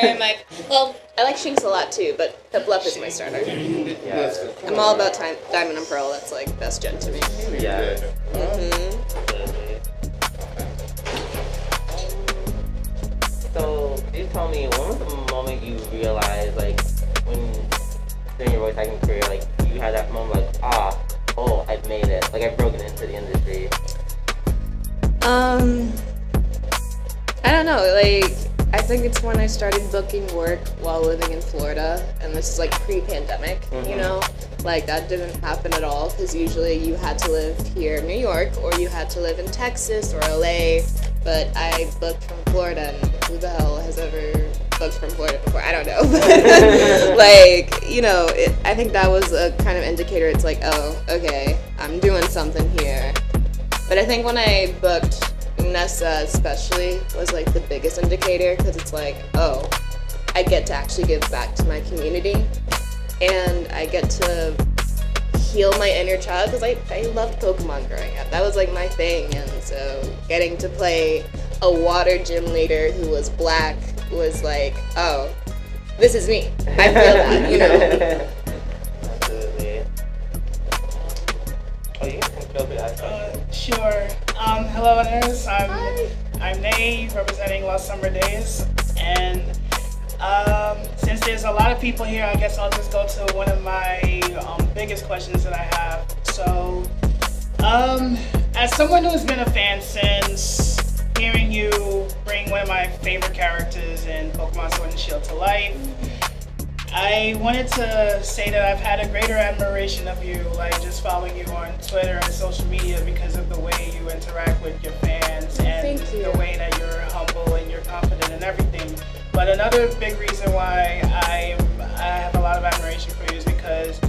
I'm like, well, I like Shinx a lot too, but Piplup is my starter. Yeah. I'm all about Diamond and Pearl. That's like best gen to me. Yeah. So, you tell me, when was the moment you realized, like, when during your voice acting career, like, you had that moment, like, oh, I've made it. Like, I've broken into the industry. I don't know, like, I think it's when I started booking work while living in Florida, and this is like pre-pandemic, you know? Like, that didn't happen at all, because usually you had to live here in New York, or you had to live in Texas or LA, but I booked from Florida, and who the hell has ever booked from Florida before? I don't know, but, like, you know, I think that was a kind of indicator. It's like, oh, okay, I'm doing something here. But I think when I booked Nessa especially was like the biggest indicator, because it's like, oh, I get to actually give back to my community, and I get to heal my inner child, because I loved Pokemon growing up. That was like my thing, and so getting to play a water gym leader who was black was like, oh, this is me. I feel that, you know? Absolutely. Oh, you can feel good. Sure. Hello, Anairis. I'm Nay, representing Lost Summer Days, and since there's a lot of people here, I guess I'll just go to one of my biggest questions that I have. So, as someone who's been a fan since hearing you bring one of my favorite characters in Pokemon Sword and Shield to life, I wanted to say that I've had a greater admiration of you, like just following you on Twitter and social media, because of the way you interact with your fans and the way that you're humble and you're confident and everything. But another big reason why I have a lot of admiration for you is because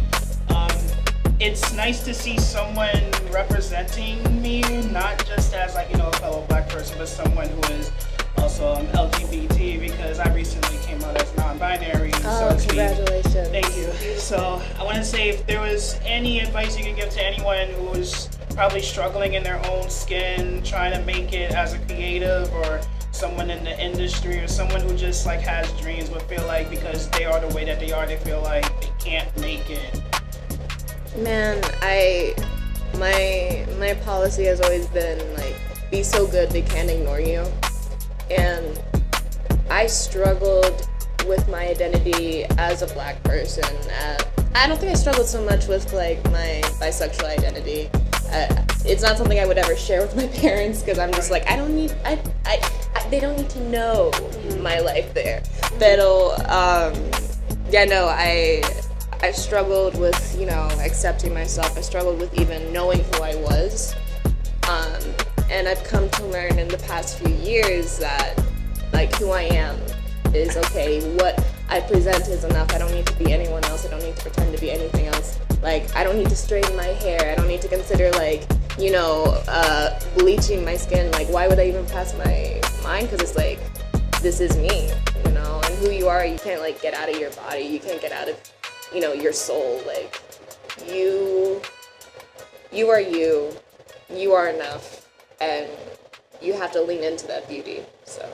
it's nice to see someone representing me, not just as like, you know, a fellow black person, but someone who is also LGBT, because I recently came out as non-binary. Oh, so congratulations. Thank you. So I want to say, if there was any advice you could give to anyone who's probably struggling in their own skin, trying to make it as a creative, or someone in the industry, or someone who just like has dreams but feel like because they are the way that they are, they feel like they can't make it. Man, my policy has always been like, be so good they can't ignore you. And I struggled with my identity as a black person. I don't think I struggled so much with like my bisexual identity. It's not something I would ever share with my parents, because I'm just like, they don't need to know my life there. But yeah, no, I struggled with, you know, accepting myself. I struggled with even knowing who I was. And I've come to learn in the past few years that, like, who I am is okay. What I present is enough. I don't need to be anyone else. I don't need to pretend to be anything else. Like, I don't need to straighten my hair. I don't need to consider, like, you know, bleaching my skin. Like, why would I even pass my mind? Because it's like, this is me, you know? And who you are, you can't, like, get out of your body. You can't get out of, you know, your soul. Like, you are you. You are enough. And you have to lean into that beauty, so.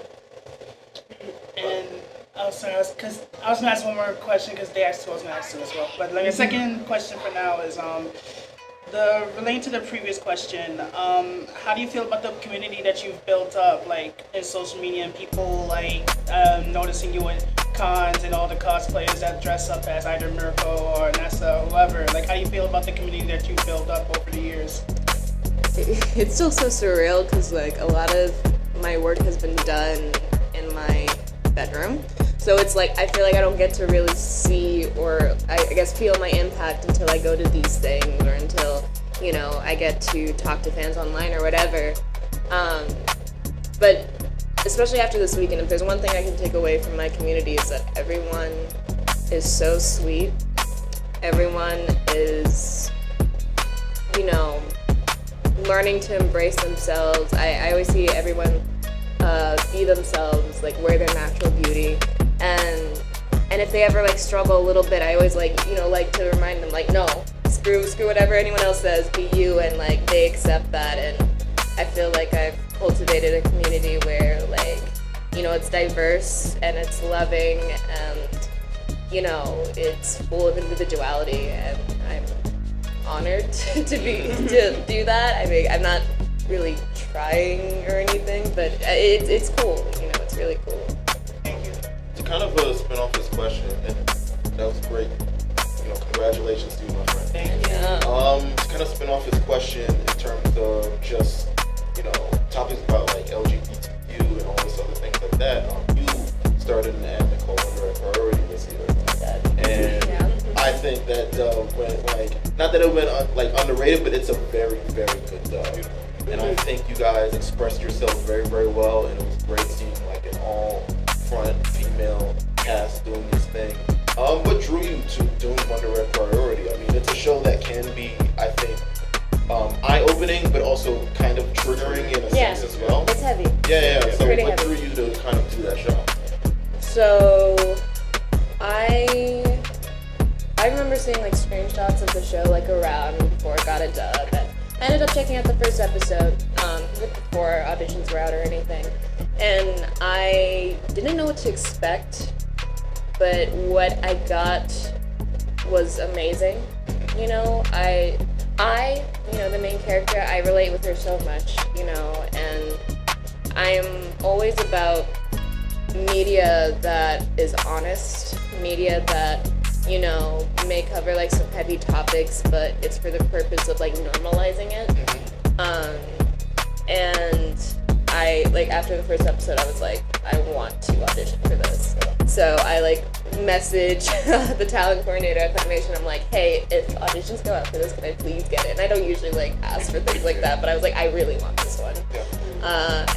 And I was going to ask one more question, because they asked two, I was going to ask two as well. But like, the second question for now is, relating to the previous question, how do you feel about the community that you've built up, like, in social media, and people, like, noticing you in cons and all the cosplayers that dress up as either Mirko or Nessa or whoever? Like, how do you feel about the community that you've built up over the years? It's still so surreal, because like a lot of my work has been done in my bedroom, so it's like I feel like I don't get to really see, or I guess feel my impact until I go to these things, or until, you know, I get to talk to fans online or whatever. But especially after this weekend, if there's one thing I can take away from my community, is that everyone is so sweet. Everyone is, you know, learning to embrace themselves. I always see everyone be themselves, like wear their natural beauty, and if they ever like struggle a little bit, I always like, you know, like to remind them, like, no, screw whatever anyone else says, be you, and like they accept that. And I feel like I've cultivated a community where like you know, it's diverse and it's loving and, you know, it's full of individuality, and I'm honored to do that. I mean, I'm not really trying or anything, but it's cool, you know, it's really cool. Thank you. To kind of spin off this question, and that was great. You know, congratulations to you, my friend. Thank you. Yeah. To kind of spin off this question in terms of just, you know, topics about like LGBTQ and all this other things like that. You started an anime called Under a Priority this year, and I think that when like, not that it went like underrated, but it's a very, very good dub. And I think you guys expressed yourselves very, very well, and it was great seeing like an all-front female cast doing this thing. What drew you to doing Under Red Priority? I mean, it's a show that can be, I think, eye-opening, but also kind of triggering in a sense as well. It's heavy. Yeah. It's So pretty what heavy. drew you to kind of do that show? So, I remember seeing like screenshots of the show like around before it got a dub, and I ended up checking out the first episode before auditions were out or anything, and I didn't know what to expect, but what I got was amazing. You know, I, you know, the main character, I relate with her so much, you know, and I'm always about media that is honest, media that, you know, may cover like some heavy topics, but it's for the purpose of like normalizing it. And I, like, after the first episode, I was like, I want to audition for this. So I like message the talent coordinator at Funimation. I'm like, hey, if auditions go out for this, can I please get it? And I don't usually like ask for things like that, but I was like, I really want this one.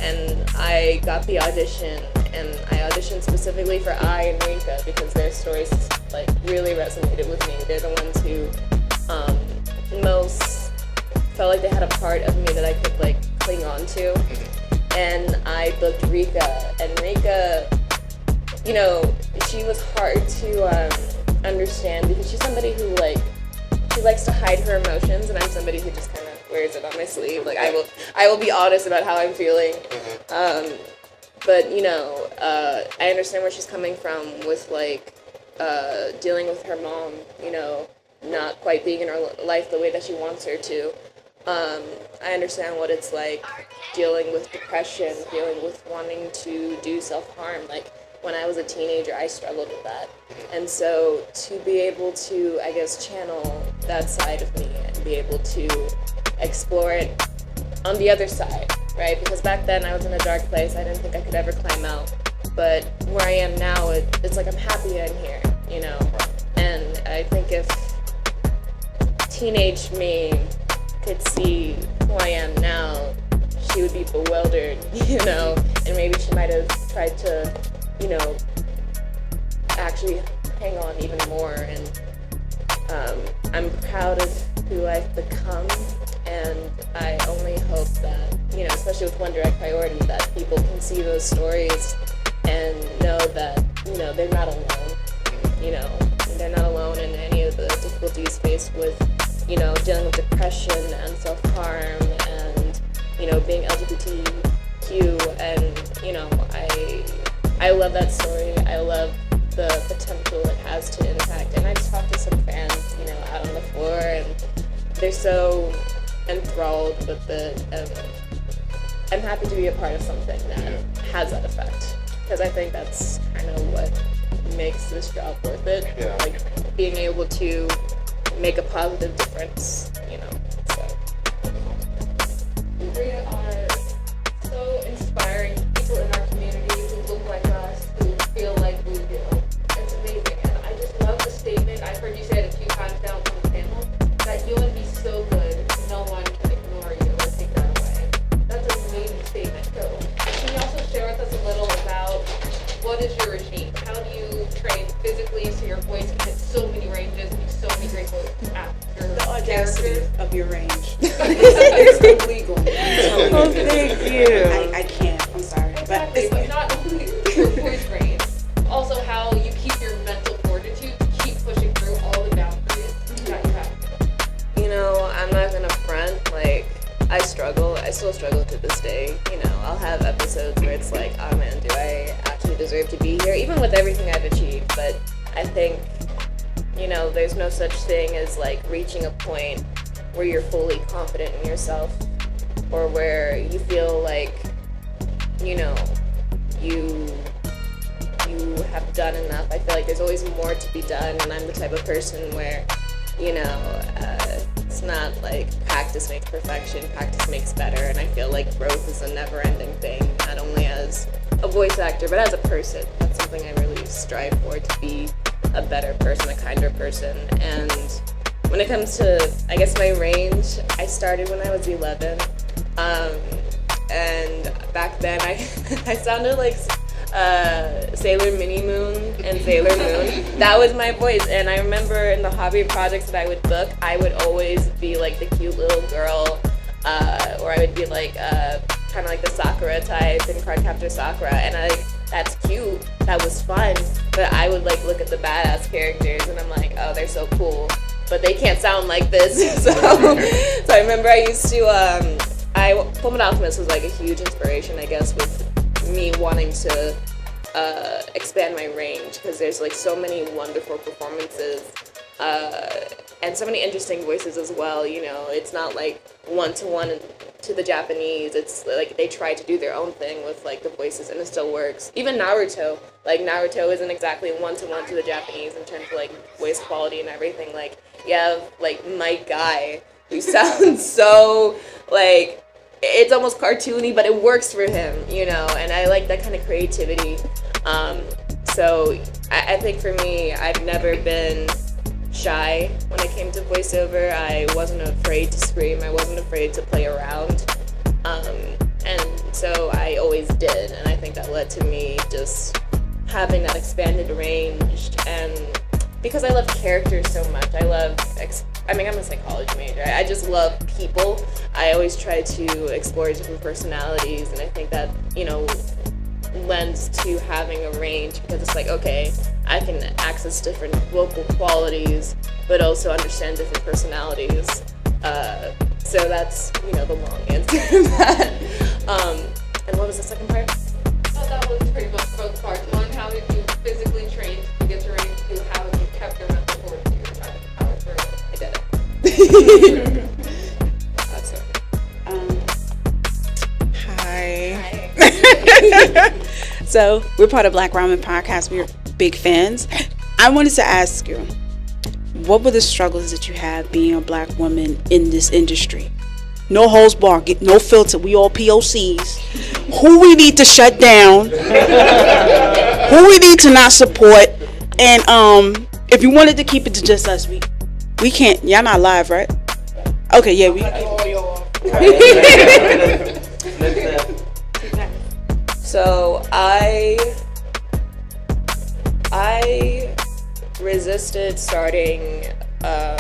And I got the audition, and I auditioned specifically for Ai and Rinka because their stories like really resonated with me. They're the ones who most felt like they had a part of me that I could like cling on to. And I booked Rika, and Rika, you know, she was hard to understand because she's somebody who like, she likes to hide her emotions, and I'm somebody who just kind of wears it on my sleeve. Like I will be honest about how I'm feeling. But you know, I understand where she's coming from with like dealing with her mom, you know, not quite being in her life the way that she wants her to. I understand what it's like dealing with depression, dealing with wanting to do self-harm. Like when I was a teenager, I struggled with that. And so to be able to, I guess, channel that side of me and be able to explore it on the other side, right? Because back then I was in a dark place. I didn't think I could ever climb out. But where I am now, it's like I'm happy I'm here, you know? And I think if teenage me could see who I am now, she would be bewildered, you know? And maybe she might have tried to, you know, actually hang on even more. And I'm proud of who I've become, and I only hope that, you know, especially with One Direct Priority, that people can see those stories and know that, you know, they're not alone. You know, they're not alone in any of the difficulties faced with, you know, dealing with depression and self-harm and, you know, being LGBTQ. And, you know, I love that story. I love the potential it has to impact. And I just talked to some fans, you know, out on the floor, and they're so enthralled with the, I'm happy to be a part of something that has that effect. Because I think that's kind of what makes this job worth it. Yeah. Like being able to make a positive difference, you know. So. You three are so inspiring. People in our community who look like us, who feel like we do. It's amazing. And I just love the statement. I've heard you say it a few times now on the panel, that you would be so good, no one can ignore you or take that away. That's an amazing statement. So can you also share with us a little about what is your regime? How do you train physically so your voice can hit so many ranges and do so many great actors? The audacity of this day. You know, I'll have episodes where it's like, oh man, do I actually deserve to be here? Even with everything I've achieved. But I think, you know, there's no such thing as like reaching a point where you're fully confident in yourself, or where you feel like, you know, you have done enough. I feel like there's always more to be done, and I'm the type of person where, you know, it's not like practice makes perfection, practice makes better, and I feel like growth is a never-ending thing, not only as a voice actor, but as a person. That's something I really strive for, to be a better person, a kinder person. And when it comes to, I guess, my range, I started when I was 11, and back then I sounded like Sailor Mini Moon and Sailor Moon. That was my voice, and I remember in the hobby projects that I would book, I would always be like the cute little girl, or I would be like kind of like the Sakura type in Cardcaptor Sakura, and that's cute, that was fun, but I would like look at the badass characters and I'm like, oh, they're so cool, but they can't sound like this. So I remember I used to, Fullmetal Alchemist was like a huge inspiration, I guess, with me wanting to expand my range, because there's like so many wonderful performances and so many interesting voices as well. You know, it's not like one-to-one to the Japanese. It's like they try to do their own thing with like the voices, and it still works. Even Naruto, like Naruto isn't exactly one-to-one to the Japanese in terms of like voice quality and everything. Like you have like Mike Guy, who sounds so like, it's almost cartoony, but it works for him, you know, and I like that kind of creativity. So I think for me, I've never been shy when it came to voiceover. I wasn't afraid to scream, I wasn't afraid to play around, and so I always did, and I think that led to me just having that expanded range. And because I love characters so much, I'm a psychology major. I just love people. I always try to explore different personalities, and I think that, you know, lends to having a range, because it's like, okay, I can access different vocal qualities, but also understand different personalities. So that's, you know, the long answer to that. And what was the second part? Oh, that was pretty much both parts. One, how did you physically train to get to range? Two, how have you kept your mental fortitude? How it worked? I did it. That's it. Hi. So we're part of Black Ramen Podcast. We're big fans. I wanted to ask you, what were the struggles that you had being a black woman in this industry? No holds barred, get no filter. We all POCs. Who we need to shut down? Who we need to not support? And if you wanted to keep it to just us, we can't. Y'all not live, right? Okay, yeah, we. So I resisted starting a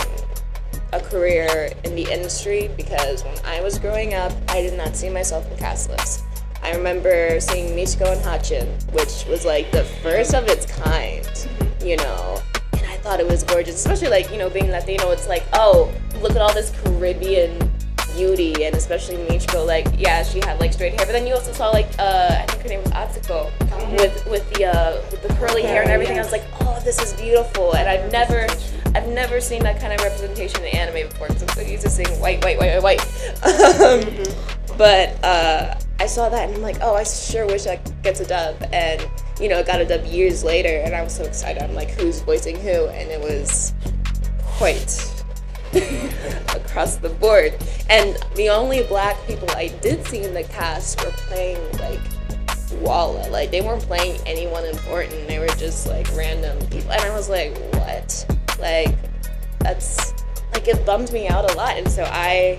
career in the industry, because when I was growing up, I did not see myself in cast lists. I remember seeing Michiko and Hachin, which was like the first of its kind, you know, and I thought it was gorgeous, especially like, you know, being Latino, it's like, oh, look at all this Caribbean beauty, and especially Michiko, like, yeah, she had like straight hair, but then you also saw like I think her name was Atsuko, with the curly hair and everything. I was like, oh, this is beautiful, and I've never seen that kind of representation in anime before, because I'm so used to seeing white. But I saw that and I'm like, oh, I sure wish I gets a dub, and you know, it got a dub years later, and I was so excited. I'm like, who's voicing who? And it was quite across the board, and the only black people I did see in the cast were playing like Walla. Like, they weren't playing anyone important, they were just like random people, and I was like, what? Like, that's like, it bummed me out a lot. And so I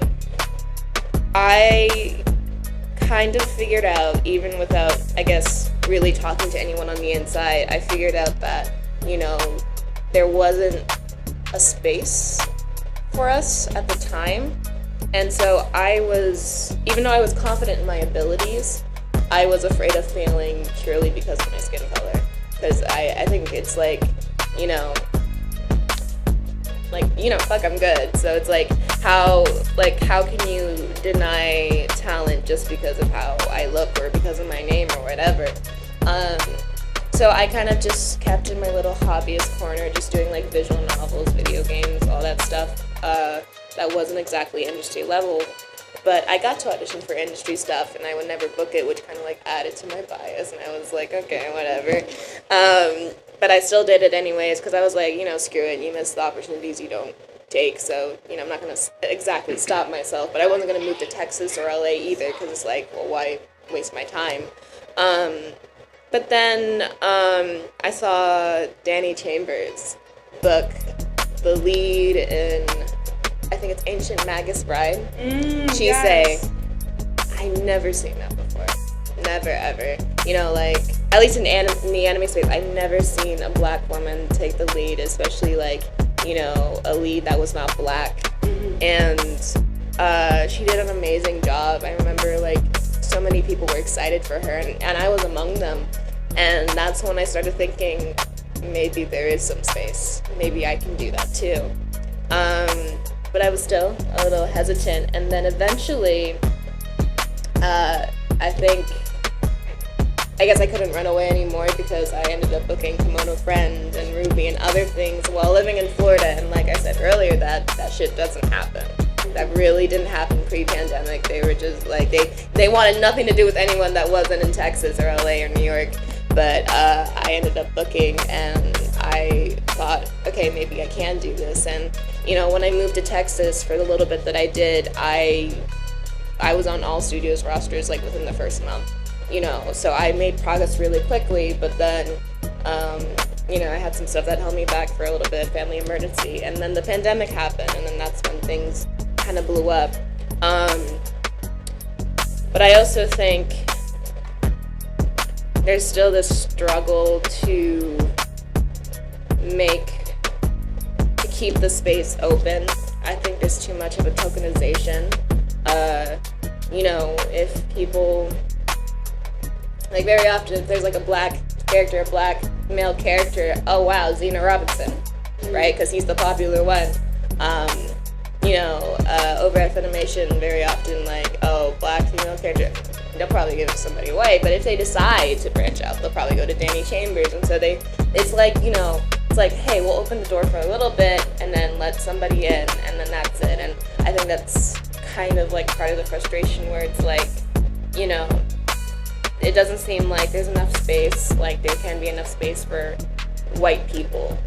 kind of figured out, even without, I guess, really talking to anyone on the inside, I figured out that, you know, there wasn't a space for us at the time. And so I was, even though I was confident in my abilities, I was afraid of failing purely because of my skin color. Because I think it's like, you know, like, you know, fuck, I'm good. So it's like how can you deny talent just because of how I look or because of my name or whatever? So I kind of just kept in my little hobbyist corner, just doing like visual novels, video games, all that stuff. That wasn't exactly industry level, but I got to audition for industry stuff, and I would never book it, which kind of like added to my bias, and I was like, okay, whatever. But I still did it anyways, because I was like, you know, screw it, you miss the opportunities you don't take, so, you know, I'm not going to exactly stop myself, but I wasn't going to move to Texas or LA either, because it's like, well, why waste my time? But then I saw Danny Chambers book the lead in, I think it's Ancient Magus Bride. She yes. say, I've never seen that before. Never, ever. You know, like, at least in the anime space, I've never seen a black woman take the lead, especially, like, you know, a lead that was not black. And she did an amazing job. I remember, like, so many people were excited for her, and I was among them. And that's when I started thinking, maybe there is some space. Maybe I can do that too. But I was still a little hesitant. And then eventually, I guess I couldn't run away anymore because I ended up booking Kimono Friend and Ruby and other things while living in Florida. And like I said earlier, that shit doesn't happen. That really didn't happen pre-pandemic. They were just like, they wanted nothing to do with anyone that wasn't in Texas or LA or New York. But I ended up booking, and I thought, okay, maybe I can do this. And, you know, when I moved to Texas for the little bit that I did, I was on all studios rosters, like, within the first month, you know. So I made progress really quickly, but then, you know, I had some stuff that held me back for a little bit, family emergency. And then the pandemic happened, and then that's when things kind of blew up. But I also think there's still this struggle to keep the space open. I think there's too much of a tokenization. You know, if people, like, very often if there's like a black character, a black male character, oh wow, Xena Robinson, right? Because he's the popular one. You know, over at Funimation, very often, like, oh, black female character, they'll probably give somebody away, but if they decide to branch out, they'll probably go to Danny Chambers, and so it's like, you know, it's like, hey, we'll open the door for a little bit, and then let somebody in, and then that's it. And I think that's kind of like part of the frustration, where it's like, you know, it doesn't seem like there's enough space, like there can be enough space for white people,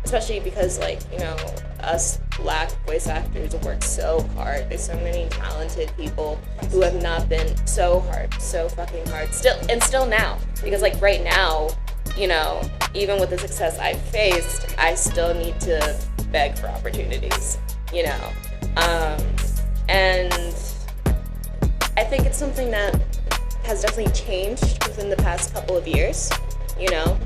especially because, like, you know, us black voice actors work so hard. There's so many talented people who have not been so fucking hard, still now, because, like, right now, you know, even with the success I've faced, I still need to beg for opportunities, you know. And I think it's something that has definitely changed within the past couple of years, you know.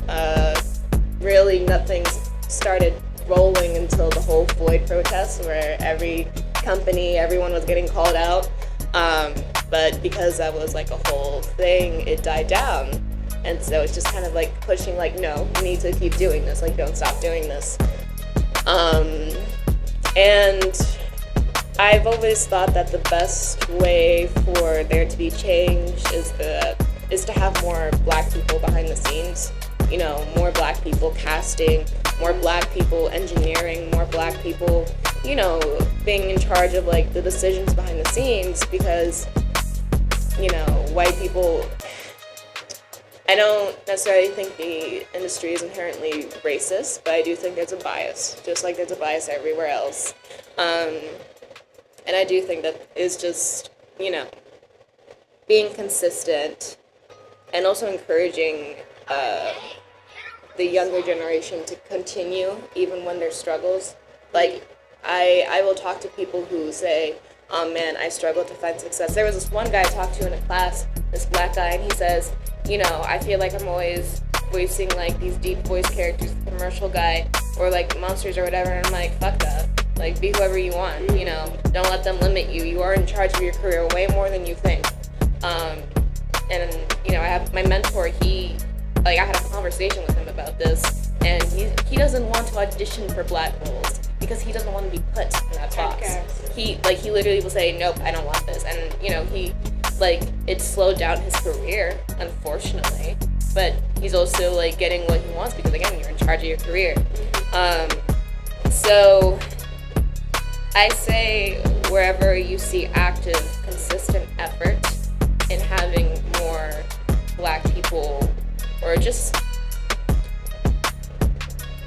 Really nothing's started rolling until the whole Floyd protests, where everyone was getting called out. But because that was like a whole thing, it died down. And so it's just kind of like pushing, like, no, you need to keep doing this, like, don't stop doing this. And I've always thought that the best way for there to be change is to have more black people behind the scenes. You know, more black people casting, more black people engineering, more black people, you know, being in charge of, like, the decisions behind the scenes, because, you know, white people, I don't necessarily think the industry is inherently racist, but I do think there's a bias, just like there's a bias everywhere else. And I do think that is just, you know, being consistent and also encouraging the younger generation to continue even when there's struggles. Like, I will talk to people who say, oh man, I struggle to find success. There was this one guy I talked to in a class, this black guy, and he says, you know, I feel like I'm always voicing, like, these deep voice characters, commercial guy, or like monsters or whatever, and I'm like, fuck that. Like, be whoever you want, you know, don't let them limit you. You are in charge of your career way more than you think. And, you know, I have my mentor, I had a conversation with him about this, and he doesn't want to audition for black roles. because he doesn't want to be put in that box. He literally will say, nope, I don't want this. And, you know, it slowed down his career, unfortunately. But he's also, like, getting what he wants because, again, you're in charge of your career. So I say wherever you see active, consistent effort in having more Black people or just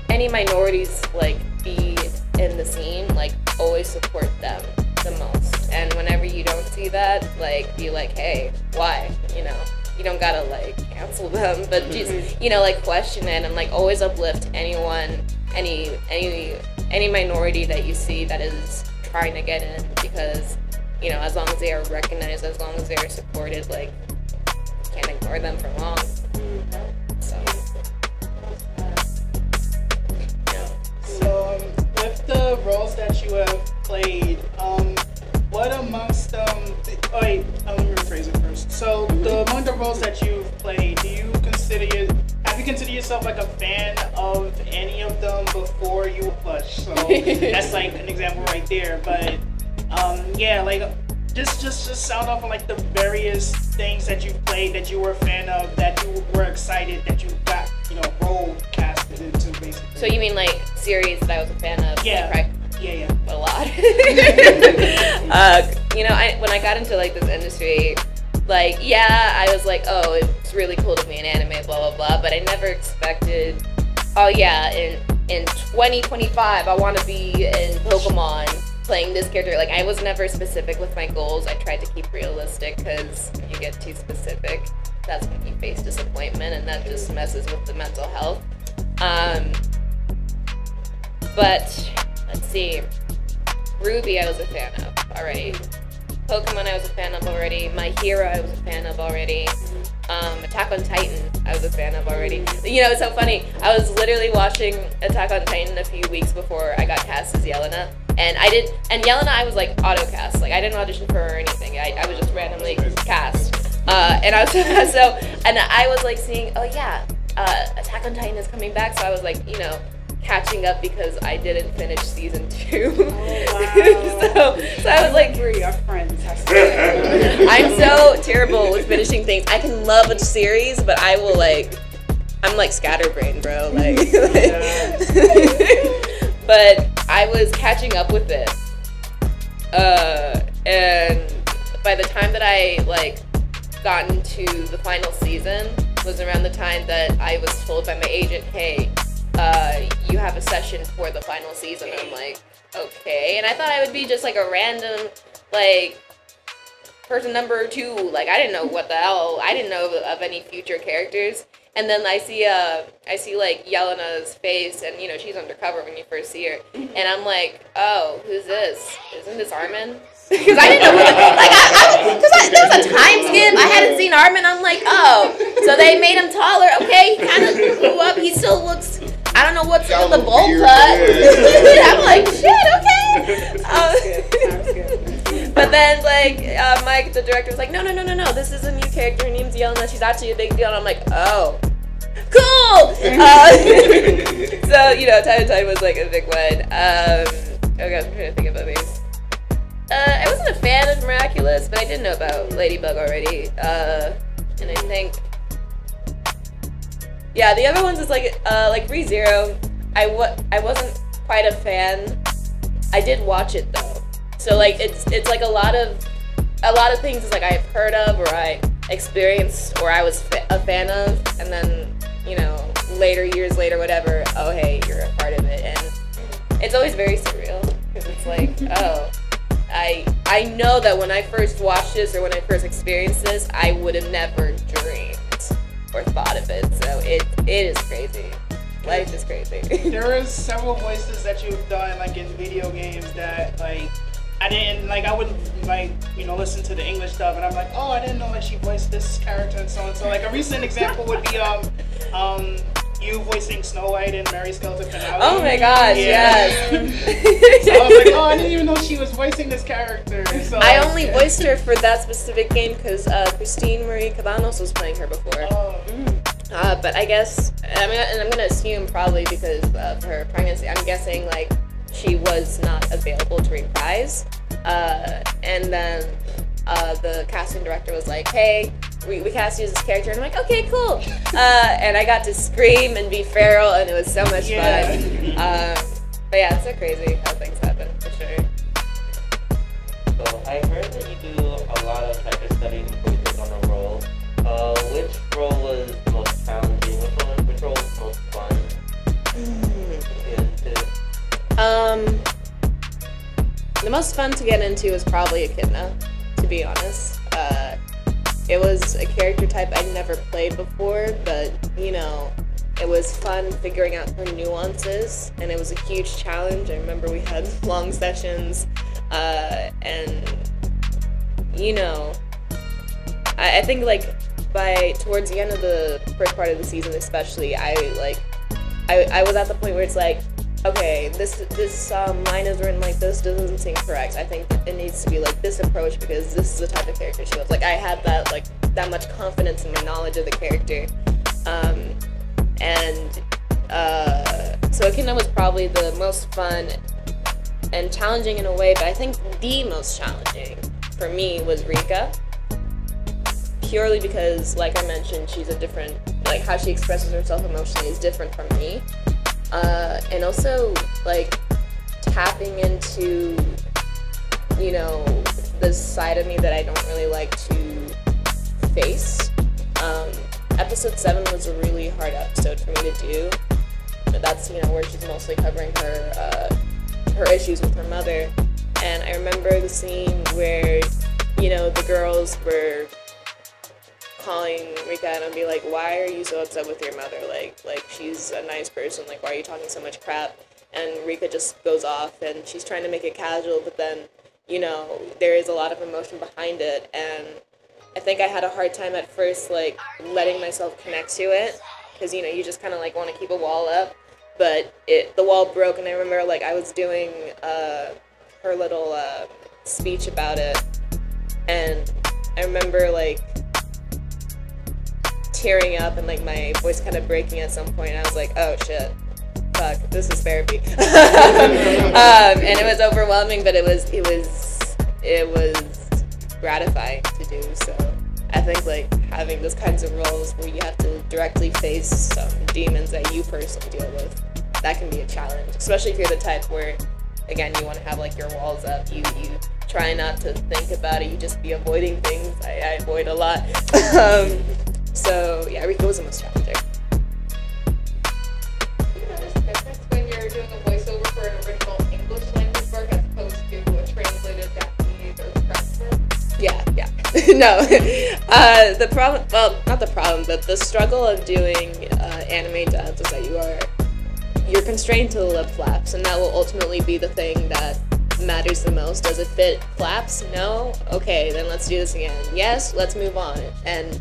any minorities, like, be in the scene, like, always support them the most. And whenever you don't see that, like, be like, hey, why? You know, you don't gotta, like, cancel them, but just, you know, like, question it and, like, always uplift anyone, any minority that you see that is trying to get in, because, you know, as long as they are recognized, as long as they are supported, like, you can't ignore them for long. So. So, with the roles that you have played, what amongst let me rephrase it first. So, among the roles that you've played, have you considered yourself like a fan of any of them before you were Plush? So that's like an example right there. But yeah, like just sound off on like the various things that you've played that you were a fan of, that you were excited that you got, you know, role casted into, basically. So you mean like series that I was a fan of? Yeah. Like, Yeah. a lot. You know, when I got into like this industry, like, yeah, I was like, oh, it's really cool to be an anime, blah blah blah. But I never expected, oh yeah, in 2025, I want to be in Pokemon playing this character. Like, I was never specific with my goals. I tried to keep realistic, because if you get too specific, that's when you face disappointment, and that just messes with the mental health. But let's see, Ruby I was a fan of already. Pokemon I was a fan of already. My Hero I was a fan of already. Attack on Titan I was a fan of already. You know, it's so funny. I was literally watching Attack on Titan a few weeks before I got cast as Yelena. And Yelena I was like auto cast. Like, I didn't audition for her or anything. I was just randomly cast. And I was and I was like seeing, oh yeah, Attack on Titan is coming back. So I was like, you know, catching up because I didn't finish season 2. Oh, wow. so I was like, we're your friends. I'm so terrible with finishing things. I can love a series, but I will like, I'm like scatterbrained, bro. Like, but I was catching up with it. And by the time that I like got into the final season was around the time that I was told by my agent, hey, you have a session for the final season. I'm like, okay. And I thought I would be just like a random, like, person number 2. Like, I didn't know what the hell. I didn't know of any future characters. And then I see like Yelena's face, and you know, she's undercover when you first see her. And I'm like, oh, who's this? Isn't this Armin? Because I didn't know there was a time skip. I hadn't seen Armin. I'm like, oh, so they made him taller. Okay, he kind of grew up. He still looks, I don't know what's with the bowl cut. I'm like, shit, okay. But then, like, Mike, the director, was like, no, this is a new character. Her name's Yelena. She's actually a big deal. And I'm like, oh, cool. So, you know, Attack on Titan was like a big one. Oh gosh, I'm trying to think of movies. I wasn't a fan of Miraculous, but I did know about Ladybug already. And I think, yeah, the other ones is like ReZero. I wasn't quite a fan. I did watch it though. So like it's like a lot of things is like I've heard of or I experienced or I was a fan of, and then, you know, years later, whatever, oh hey, you're a part of it, and it's always very surreal because it's like, oh, I know that when I first watched this or when I first experienced this, I would have never dreamed or thought of it. So it is crazy. Life is crazy. There are several voices that you've done like in video games that like I wouldn't like, you know, listen to the English dub and I'm like, oh, I didn't know that she voiced this character and so on. So like a recent example would be you voicing Snow White and Mary Skeleton Finale. Oh my gosh, yes. So I was like, oh, I didn't even know she was voicing this character. So I only voiced her for that specific game because Christine Marie Cabanos was playing her before. Oh. But I guess, I'm gonna assume probably because of her pregnancy, I'm guessing like she was not available to reprise. And then the casting director was like, hey, we cast you as this character. And I'm like, okay, cool. And I got to scream and be feral, and it was so much fun. But yeah, it's so crazy how things happen, for sure. So I heard that you do a lot of type of studying voices on a role. Which role was the most challenging? Which role was the most fun? The most fun to get into was probably Echidna, to be honest. It was a character type I'd never played before, but, you know, it was fun figuring out her nuances, and it was a huge challenge. I remember we had long sessions, and, you know, I think, like, towards the end of the first part of the season especially, I was at the point where it's like, okay, this line is written like this, doesn't seem correct. I think it needs to be like this approach because this is the type of character she was. Like, I had that much confidence in my knowledge of the character. So Echidna was probably the most fun and challenging in a way, but I think the most challenging for me was Rika. Purely because, like I mentioned, she's a different, like, how she expresses herself emotionally is different from me. And also, like, tapping into, you know, this side of me that I don't really like to face. Episode 7 was a really hard episode for me to do. That's, you know, where she's mostly covering her issues with her mother. And I remember the scene where, you know, the girls were calling Rika and be like, why are you so upset with your mother? Like she's a nice person. Like, why are you talking so much crap? And Rika just goes off, and she's trying to make it casual, but then, you know, there is a lot of emotion behind it. And I think I had a hard time at first, like, letting myself connect to it, because, you know, you just kind of, like, want to keep a wall up, but the wall broke, and I remember, like, I was doing her little speech about it, and I remember, like, tearing up and, like, my voice kind of breaking at some point, and I was like, oh shit, fuck, this is therapy. And it was overwhelming, but it was gratifying to do. So I think, like, having those kinds of roles where you have to directly face some demons that you personally deal with, that can be a challenge, especially if you're the type where, again, you want to have, like, your walls up, you try not to think about it, you just be avoiding things. I avoid a lot. So yeah, Rika was the most challenging. Do you notice a difference when you're doing a voiceover for an original English language work as opposed to a translated Japanese or French work? Yeah. No. The problem, well, not the problem, but the struggle of doing anime dubs is that you're constrained to the lip flaps, and that will ultimately be the thing that matters the most. Does it fit flaps? No? Okay, then let's do this again. Yes? Let's move on. And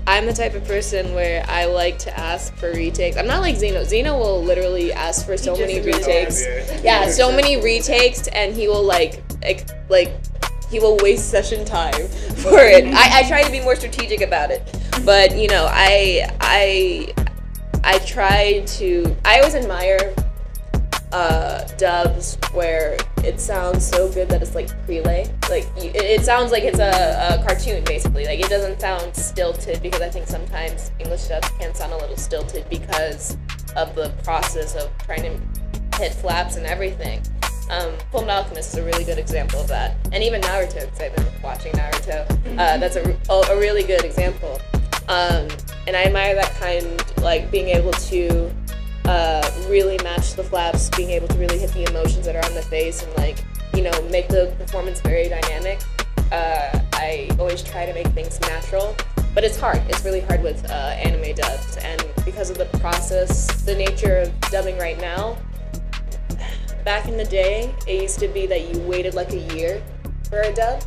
I'm the type of person where I like to ask for retakes. I'm not like Zeno. Zeno will literally ask for so many retakes. Yeah, so many retakes, and he will he will waste session time for it. I try to be more strategic about it, but, you know, I always admire dubs where it sounds so good that it's like prelay. Like, it sounds like it's a cartoon, basically. Like, it doesn't sound stilted, because I think sometimes English dubs can sound a little stilted because of the process of trying to hit flaps and everything. Fullmetal Alchemist is a really good example of that. And even Naruto, because I've been watching Naruto. That's a really good example. And I admire that kind, like, being able to really match the flaps, being able to really hit the emotions that are on the face, and, like, you know, make the performance very dynamic. I always try to make things natural, but it's hard. It's really hard with anime dubs, and because of the process, the nature of dubbing right now, back in the day, it used to be that you waited like a year for a dub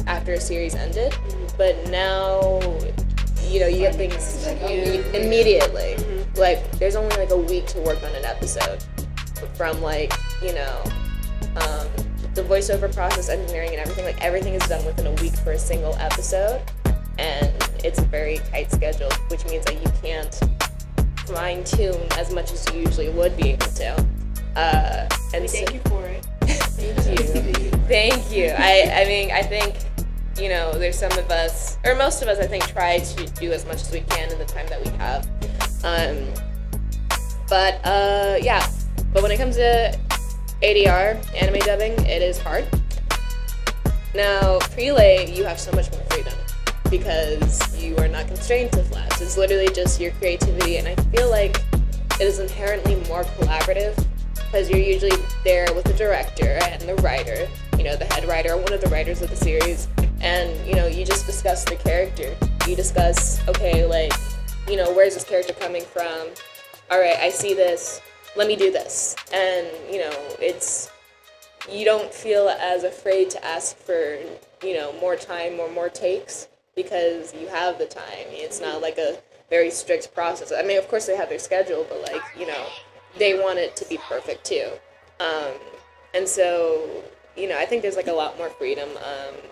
after a series ended, but now, you know, you get things immediately. Like, there's only like a week to work on an episode from, like, you know, the voiceover process, engineering, and everything. Like, everything is done within a week for a single episode, and it's a very tight schedule, which means that you can't fine tune as much as you usually would be able to. And Thank you for it. Thank you. Thank you. I mean, I think, you know, there's some of us, or most of us, I think, try to do as much as we can in the time that we have. Yeah. But when it comes to ADR, anime dubbing, it is hard. Now, prelay, you have so much more freedom because you are not constrained to flaps. It's literally just your creativity, and I feel like it is inherently more collaborative because you're usually there with the director and the writer, you know, the head writer or one of the writers of the series, and, you know, you just discuss the character. You discuss, okay, like, you know, where's this character coming from? All right, I see this. Let me do this. And, you know, you don't feel as afraid to ask for, you know, more time or more takes because you have the time. It's not like a very strict process. I mean, of course they have their schedule, but, like, you know, they want it to be perfect too. And so, you know, I think there's like a lot more freedom,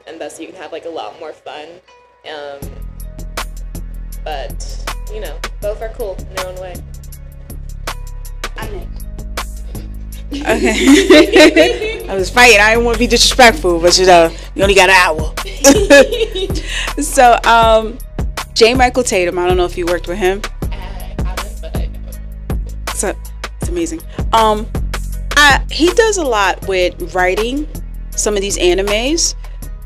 and thus you can have like a lot more fun. But, you know, both are cool in their own way. I'm next. Okay. I was fighting. I didn't want to be disrespectful, but you know, you only got an hour. So, J. Michael Tatum, I don't know if you worked with him. I haven't, but I know. So, it's amazing. He does a lot with writing some of these animes.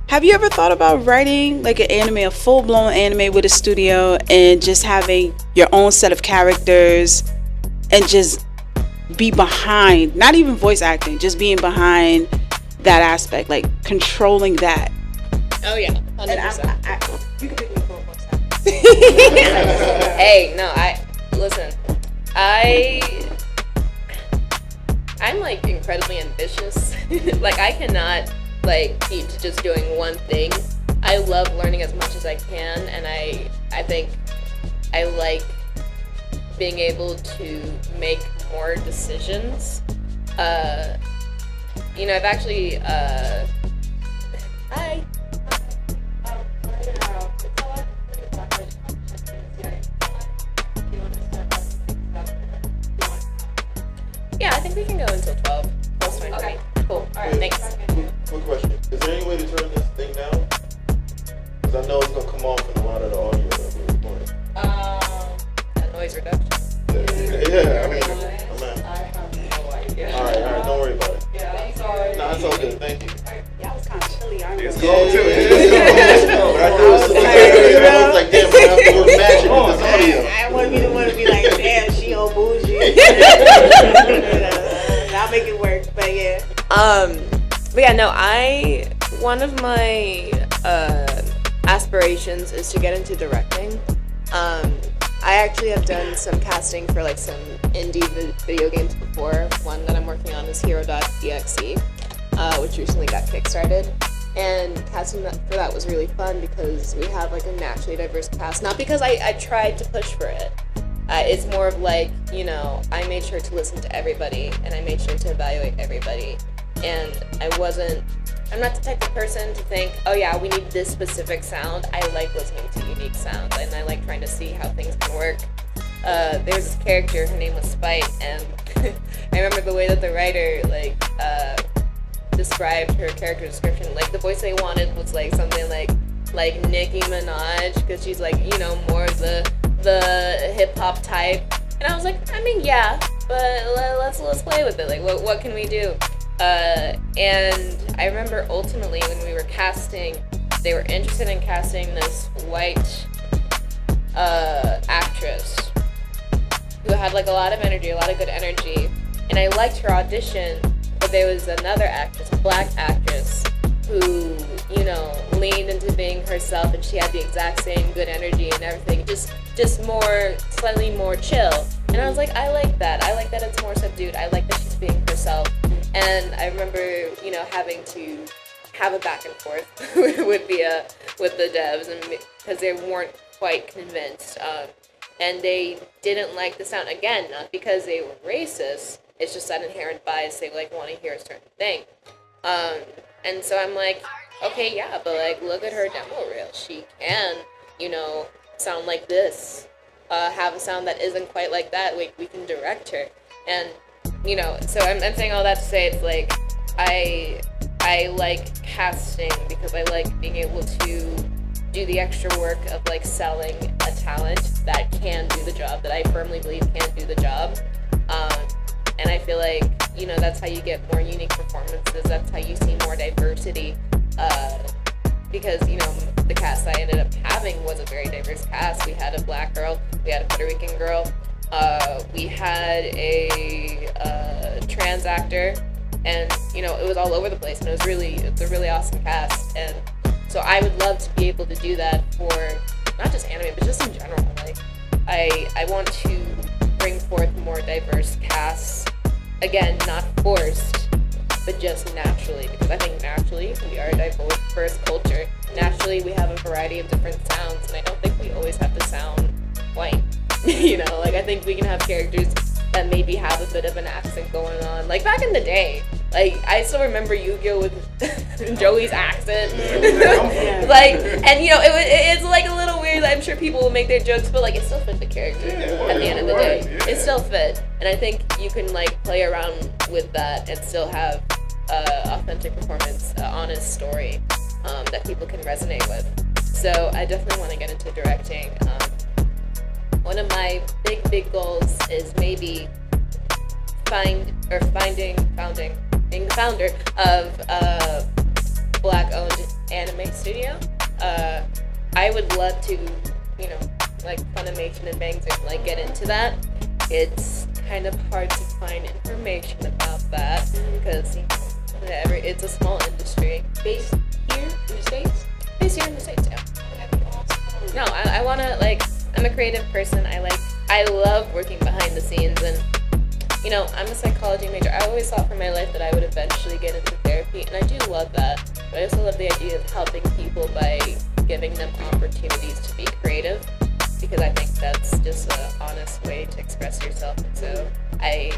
Have you ever thought about writing like an anime, a full-blown anime with a studio, and just having your own set of characters and just be behind, not even voice acting, just being behind that aspect, like controlling that? Oh yeah, 100%. You can pick me for voice acting. Hey, no, listen, I'm like incredibly ambitious. Like I cannot like keep to just doing one thing. I love learning as much as I can, and I think I like being able to make more decisions. You know, I've actually hi. Yeah, I think we can go until 12. That's fine. Okay, cool. All right, thanks. Quick question. Is there any way to turn this thing down? Because I know it's going to come off in a lot of the audio that we're recording. That noise reduction. Yeah, I mean, I'm at. I have no idea. All right, don't worry about it. Yeah, I'm sorry. No, it's all good. Thank you. Yeah, I was kind of chilly. It's cold too. But I knew it was I was like, damn, I have to work magic with this audio. I want to be the one to be like, damn, she old bougie. I'll make it work, but yeah. But yeah, no, one of my aspirations is to get into directing. I actually have done some casting for like some indie video games before. One that I'm working on is Hero.exe, which recently got kickstarted. And casting for that was really fun because we have like a naturally diverse cast. Not because I tried to push for it. It's more of like, you know, I made sure to listen to everybody and I made sure to evaluate everybody. And I'm not the type of person to think, oh yeah, we need this specific sound. I like listening to unique sounds and I like trying to see how things can work. There was this character, her name was Spite, and I remember the way that the writer like described her character description. Like the voice they wanted was like something like Nicki Minaj, because she's like, you know, more of the hip hop type. And I was like, I mean, yeah, but let's play with it. Like, what can we do? And I remember ultimately when we were casting, they were interested in casting this white actress who had like a lot of energy, a lot of good energy. And I liked her audition, but there was another actress, a black actress, who, you know, leaned into being herself, and she had the exact same good energy and everything, just more, slightly more chill. And I was like, I like that. I like that it's more subdued. I like that she's being herself. And I remember, you know, having to have a back and forth with the devs, and because they weren't quite convinced, and they didn't like the sound. Again, not because they were racist. It's just that inherent bias. They like want to hear a certain thing. And so I'm like, okay, yeah, but like, look at her demo reel. She can, you know, sound like this. have a sound that isn't quite like that, we can direct her. And, you know, so I'm saying all that to say it's like, I like casting because I like being able to do the extra work of like selling a talent that can do the job, that I firmly believe can do the job. And I feel like, you know, that's how you get more unique performances, that's how you see more diversity. Because, you know, the cast I ended up having was a very diverse cast. We had a black girl, we had a Puerto Rican girl, we had a trans actor, and, you know, it was all over the place, and it's a really awesome cast. And so I would love to be able to do that for not just anime, but just in general. Like, I want to bring forth more diverse casts. Again, not forced, but just naturally, because I think naturally we are a diverse culture. Naturally, we have a variety of different sounds, and I don't think we always have to sound white. You know, like, I think we can have characters that maybe have a bit of an accent going on. Like, back in the day, like, I still remember Yu-Gi-Oh! With Joey's accent. Like, and, you know, it's like a little weird. I'm sure people will make their jokes, but, like, it still fit the character at the end of the day. It still fit. And I think you can, like, play around with that and still have authentic performance, honest story that people can resonate with. So I definitely want to get into directing. One of my big goals is maybe being the founder of a black-owned anime studio. I would love to, you know, like Funimation and Bang Zoom, like get into that. It's kind of hard to find information about that because, you know, it's a small industry. Based here in the States? Based here in the States, yeah. No, I want to, like, I'm a creative person. I love working behind the scenes, and, you know, I'm a psychology major. I always thought for my life that I would eventually get into therapy, and I do love that. But I also love the idea of helping people by giving them opportunities to be creative, because I think that's just an honest way to express yourself. So I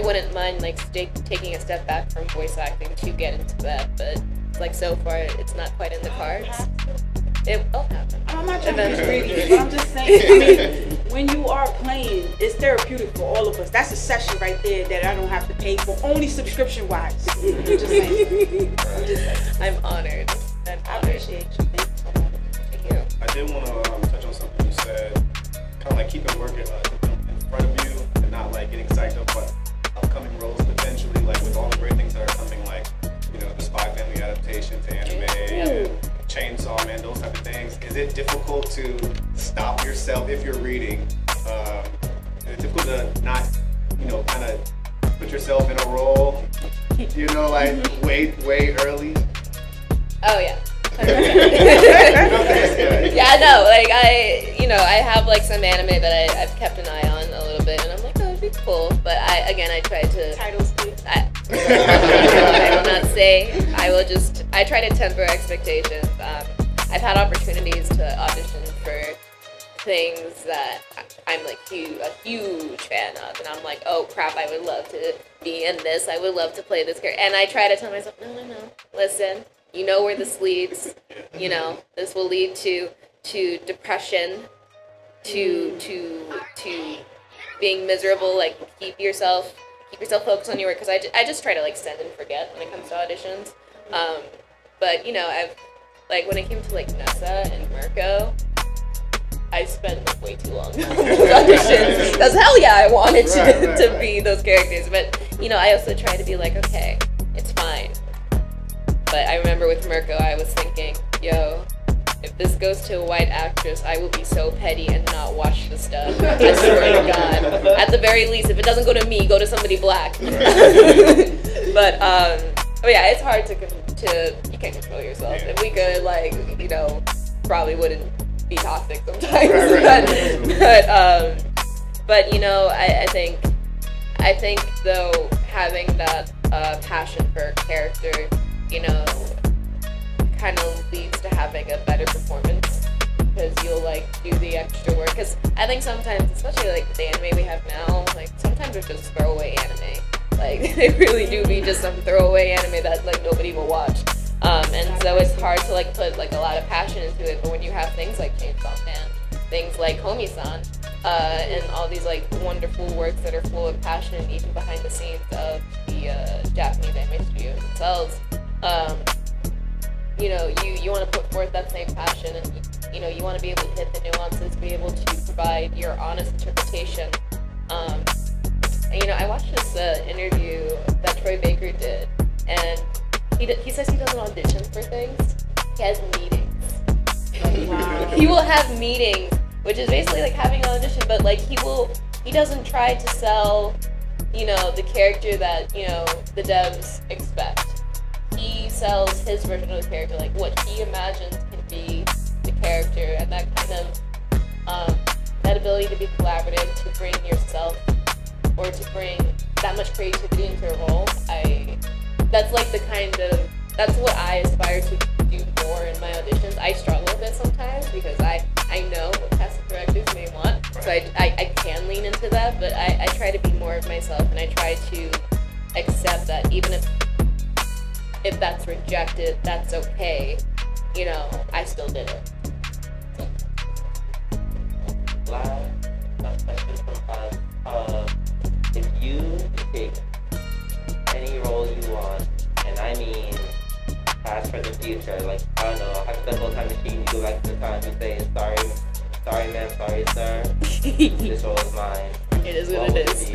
wouldn't mind, like, taking a step back from voice acting to get into that, but, like, so far it's not quite in the cards. It will happen. I'm not trying to be greedy, but I'm just saying, I mean, when you are playing, it's therapeutic for all of us. That's a session right there that I don't have to pay for, only subscription-wise. I'm just saying. I'm honored. I appreciate you. Thank you so much. Thank you. I did want to touch on something you said, kind of like keeping work in front of you and not like getting psyched up about upcoming roles potentially, like with all the great things that are coming, like, you know, the Spy Family adaptation to anime and Chainsaw Man, those type of things. Is it difficult to stop yourself if you're reading? Is it difficult to not, you know, kind of put yourself in a role, you know, like way early? Oh yeah. Yeah, no, like I have like some anime that I've kept an eye on a little bit, and I'm like, oh, it'd be cool. But I try to Titles, please. I will not say. I try to temper expectations. I've had opportunities to audition for things that I'm like a huge fan of, and I'm like, oh crap, I would love to be in this. I would love to play this character, and I try to tell myself, no, listen. You know where this leads. You know, this will lead to depression, to being miserable. Like, keep yourself focused on your work, because I just try to like send and forget when it comes to auditions. But you know, I've like when it came to like Nessa and Mirko, I spent like, way too long on those auditions. Because hell yeah, I wanted to be those characters. But you know, I also try to be like, okay, it's fine. But I remember with Mirko, I was thinking, yo, if this goes to a white actress, I will be so petty and not watch the stuff. I swear to God. At the very least, if it doesn't go to me, go to somebody black. But yeah, it's hard to you can't control yourself. If we could, like, you know, probably wouldn't be toxic sometimes. But you know, I think though, having that passion for a character, you know, kind of leads to having a better performance, because you'll like do the extra work. Because I think sometimes, especially like the anime we have now, like sometimes they're just throwaway anime. Like they really do be just some throwaway anime that like nobody will watch. And so it's hard to like put like a lot of passion into it. But when you have things like Chainsaw Man, things like Homie-san, and all these like wonderful works that are full of passion, even behind the scenes of the Japanese anime studios themselves. You know, you want to put forth that same passion, and you know, you want to be able to hit the nuances, be able to provide your honest interpretation. And you know, I watched this interview that Troy Baker did, and he says he doesn't audition for things. He has meetings. Wow. He will have meetings, which is basically like having an audition, but like he doesn't try to sell, you know, the character that, you know, the devs expect. He sells his version of the character, like what he imagines can be the character, and that kind of that ability to be collaborative, to bring yourself or to bring that much creativity into a role. That's what I aspire to do more in my auditions. I struggle with it sometimes because I know what casting directors may want, so I can lean into that, but I try to be more of myself, and I try to accept that even if that's rejected, that's okay. You know, I still did it. Last question from us. If you take any role you want, and I mean past, present, future, like, I don't know, hypothetical time machine, you go back to the time and say, sorry ma'am, sorry sir, this role is mine. It is what it is.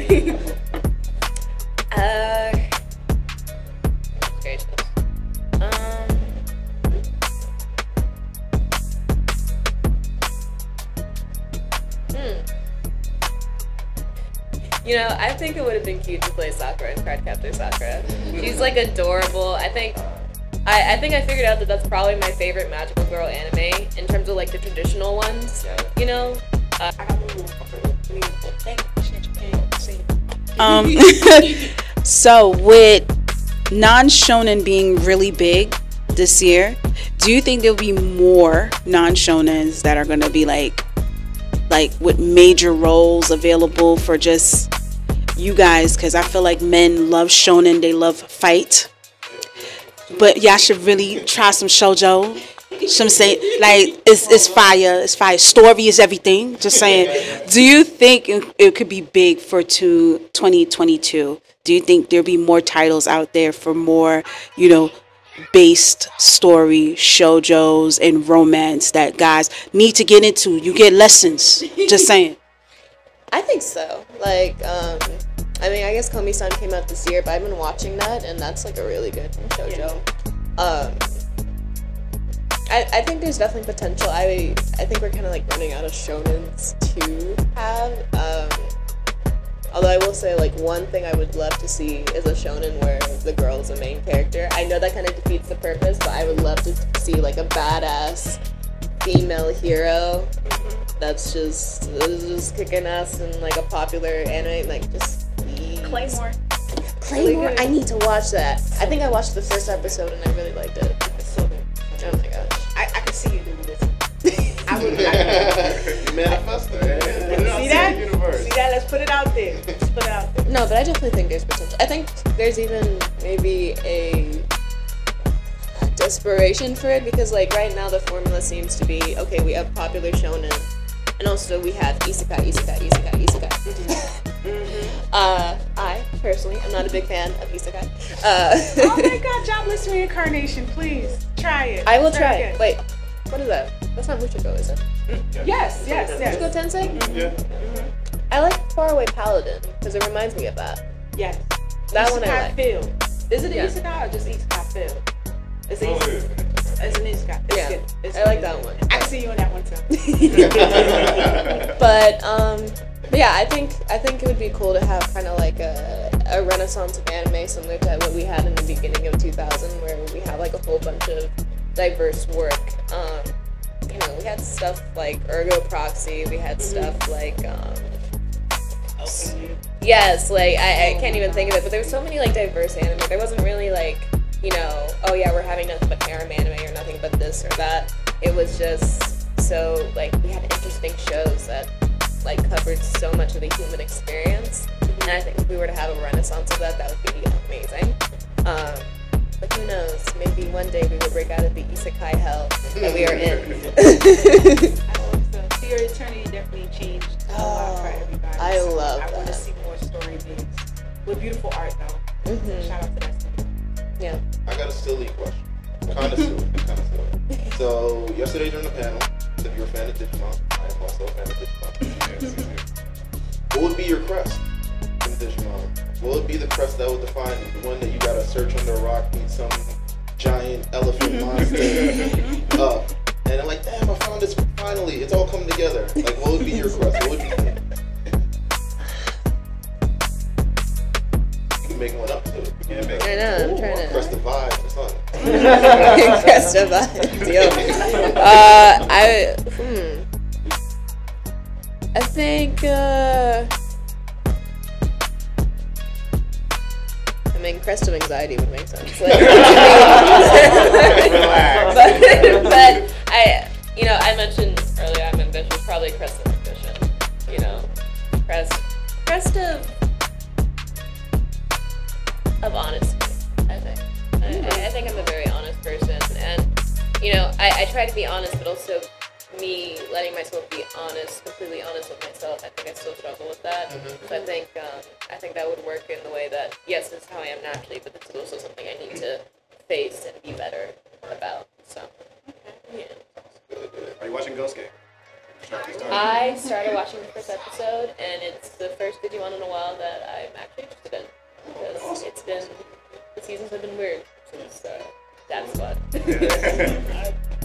Gracious. You know, I think it would have been cute to play Sakura in Cardcaptor Sakura. She's like adorable. I think I figured out that that's probably my favorite magical girl anime in terms of like the traditional ones. You know. So with non-shonen being really big this year, do you think there'll be more non-shonens that are going to be like with major roles available for just you guys? Because I feel like men love shonen, they love fight, but y'all should really try some shoujo. Some say like it's fire. Story is everything. Just saying. Do you think it could be big for 2022? Do you think there'll be more titles out there for more, you know, based story shoujos and romance that guys need to get into? You get lessons. Just saying. I think so. Like, I mean, I guess Komi-san came out this year, but I've been watching that, and that's like a really good shoujo. I think there's definitely potential. I think we're kind of like running out of shonens to have. Although I will say, like, one thing I would love to see is a shonen where the girl is the main character. I know that kind of defeats the purpose, but I would love to see like a badass female hero that's just kicking ass in like a popular anime, like just Claymore. Claymore. I need to watch that. I think I watched the first episode and I really liked it. It's so good. Oh my gosh. I can see you doing this. I would. Manifesto. See that? See that? Let's put it out there. Let's put it out there. No, but I definitely think there's potential. I think there's even maybe a desperation for it, because like right now the formula seems to be, okay, we have popular shonen and also we have isekai. I personally am not a big fan of isekai. Oh my god, jobless reincarnation, please try it. I will try it. Wait, what is that? That's not Muchiko, is it? Yes. Muchiko Tensei? Yeah. I like Faraway Paladin because it reminds me of that. Yes. That isekai one I like. feel. Is it an Yeah. isekai or just isekai feel? It's an isekai. It's Yeah, good. It's I like good. that one. I can see you on that one too. But yeah, I think it would be cool to have kind of like a renaissance of anime similar to what we had in the beginning of 2000, where we have like a whole bunch of diverse work. You know, we had stuff like Ergo Proxy, we had stuff like yes, like I can't even think of it, but there were so many like diverse anime. There wasn't really like, you know, oh yeah, we're having nothing but harem anime or nothing but this or that. It was just so like we had interesting shows that like covered so much of the human experience, and I think if we were to have a renaissance of that, that would be amazing. But who knows? Maybe one day we will break out of the isekai hell that we are in. I hope so. Your eternity definitely changed a lot. So yesterday during the panel, if you're a fan of Digimon, I am also a fan of Digimon. What would be your crest in Digimon? What would be the crest that would define you? The one that you gotta search under a rock, meet some giant elephant monster up, and I'm like, damn, I found this finally. It's all coming together. Like, what would be your crest? What would you think? You can make one up too. I know. I'm trying to. Crest of vibes or something. Crest of vibes. Yo. I think. I mean, crest of anxiety would make sense. Like, but I mentioned earlier I'm ambitious. Probably crest of ambition. You know, crest of honesty. I think I'm a very honest person, and I try to be honest, but also me letting myself be honest, completely honest with myself. I think I still struggle with that. So I think that would work in the way that, yes, this is how I am naturally, but this is also something I need to face and be better about. So, yeah. Are you watching Ghost Game? I started watching the first episode, and it's the first Digimon in a while that I'm actually interested in. Because the seasons have been weird since that's what.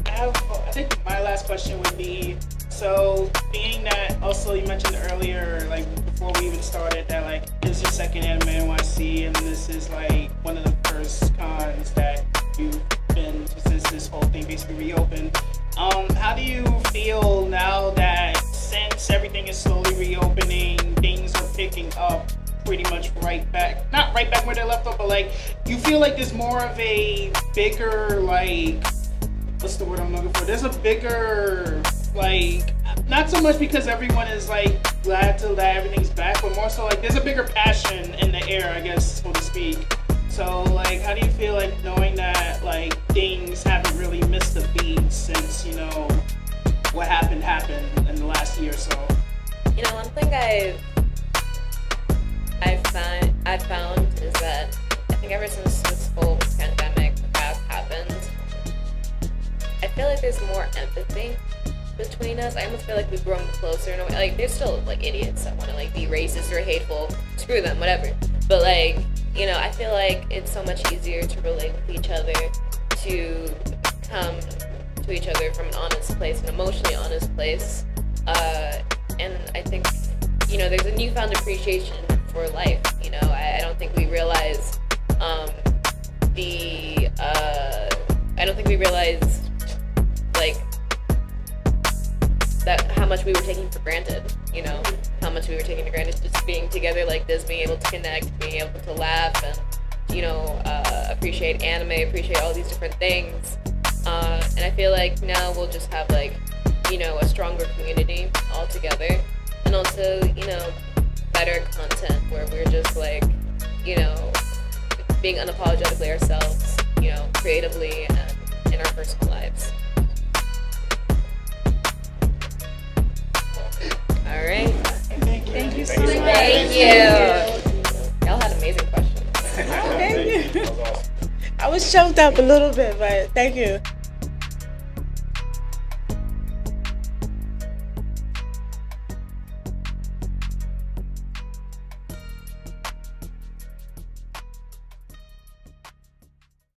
I think my last question would be, so being that also you mentioned earlier, like before we even started, that like this is your second anime NYC, and this is like one of the first cons that you've been to since this whole thing basically reopened. How do you feel now that since everything is slowly reopening, things are picking up pretty much not right back where they left off, but like you feel like there's more of a bigger, like, what's the word I'm looking for? There's a bigger, like, not so much because everyone is like glad that everything's back, but more so like there's a bigger passion in the air, I guess, so to speak. So like, how do you feel like knowing that like things haven't really missed a beat since, what happened in the last year or so? One thing I've found is that I think ever since this whole pandemic has happened, I feel like there's more empathy between us. I almost feel like we've grown closer in a way. Like, there's still like idiots that want to like be racist or hateful. Screw them, whatever. But like, I feel like it's so much easier to relate with each other, to come to each other from an honest place, an emotionally honest place. And I think, there's a newfound appreciation for life. I don't think we realize like that how much we were taking for granted. How much we were taking for granted just being together like this, being able to connect, being able to laugh, and appreciate anime, appreciate all these different things. And I feel like now we'll just have like a stronger community all together, and also better content where we're just like being unapologetically ourselves, creatively and in our personal lives. All right. Thank you so much. Thank you. Y'all had amazing questions. Thank you. I was choked up a little bit, but thank you.